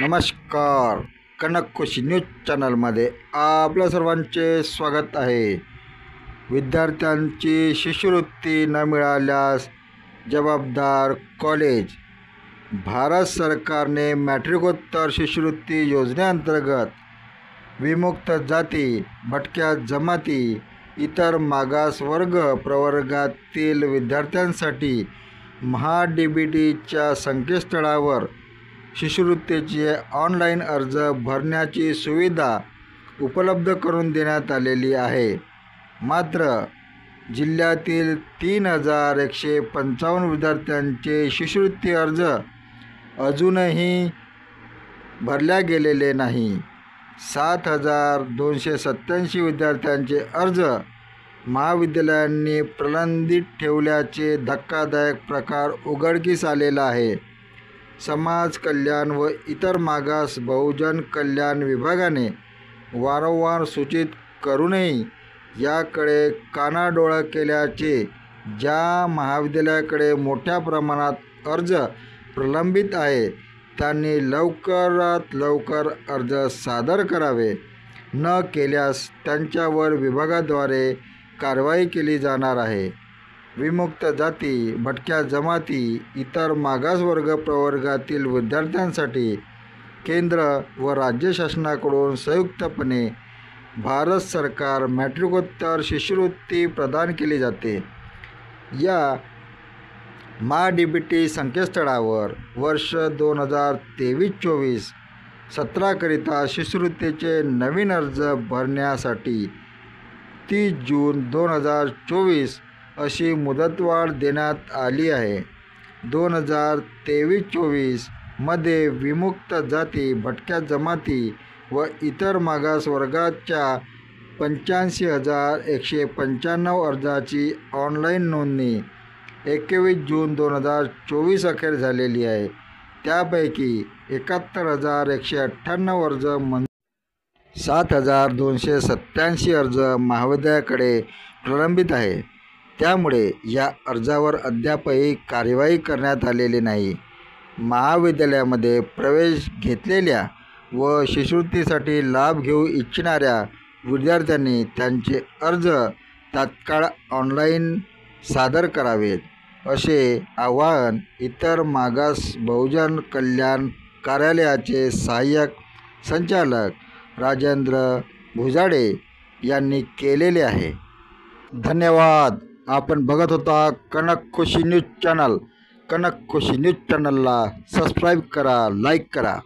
नमस्कार. कनक खुशी न्यूज चॅनलमध्ये आपल्या सर्वांचे स्वागत आहे. विद्यार्थ्यांची शिष्यवृत्ती न मिळाल्यास जबाबदार कॉलेज. भारत सरकारने मॅट्रिकोत्तर शिष्यवृत्ती योजनेअंतर्गत विमुक्त जाती, भटक्या जमाती, इतर मागास वर्ग प्रवर्गातील विद्यार्थ्यांसाठी MHA-DBTच्या संकेतस्थळावर शिष्यवृत्तीचे ऑनलाईन अर्ज भरण्याची सुविधा उपलब्ध करून देण्यात आलेली आहे. मात्र जिल्ह्यातील 3155 विद्यार्थ्यांचे शिष्यवृत्ती अर्ज अजूनही भरल्या गेलेले नाही. 7287 विद्यार्थ्यांचे अर्ज महाविद्यालयांनी प्रलंबित ठेवल्याचे धक्कादायक प्रकार उघडकीस आलेला आहे. समाज कल्याण व इतर मागास बहुजन कल्याण विभागाने वारंवार सूचित करूनही याकडे कानाडोळा केल्याचे, ज्या महाविद्यालयाकडे मोठ्या प्रमाणात अर्ज प्रलंबित आहे त्यांनी लवकरात लवकर अर्ज सादर करावे. न केल्यास त्यांच्यावर विभागाद्वारे कारवाई केली जाणार आहे. विमुक्त जाती, भटक्या जमाती, इतर मागासवर्ग प्रवर्गातील विद्यार्थ्यांसाठी केंद्र व राज्य शासनाकडून संयुक्तपणे भारत सरकार मॅट्रिकोत्तर शिष्यवृत्ती प्रदान केली जाते. या MHA-DBT संकेतस्थळावर वर्ष 2023-24 सत्राकरिता शिष्यवृत्तीचे नवीन अर्ज भरण्यासाठी 30 जून 2024 अशी मुदतवाढ देण्यात आली आहे. 2023-24 मध्ये विमुक्त जाती, भटक्या जमाती व इतर मागास वर्गाच्या 85,195 अर्जाची ऑनलाईन नोंदणी 21 जून 2024 अखेर झालेली आहे. त्यापैकी 71,198 अर्ज 7,287 अर्ज महाविद्यालयाकडे प्रलंबित आहे. त्यामुळे या अर्जावर अद्यापही कार्यवाही करण्यात आलेली नाही. महाविद्यालयामध्ये प्रवेश घेतलेल्या व शिष्यवृत्तीसाठी लाभ घेऊ इच्छिणाऱ्या विद्यार्थ्यांनी त्यांचे अर्ज तात्काळ ऑनलाईन सादर करावेत, असे आवाहन इतर मागास बहुजन कल्याण कार्यालयाचे सहाय्यक संचालक राजेंद्र भुजाडे यांनी केलेले आहे. धन्यवाद. आपण बघत होता कनक खुशी न्यूज चॅनल. कनक खुशी न्यूज चॅनलला सबस्क्राईब करा, लाईक करा.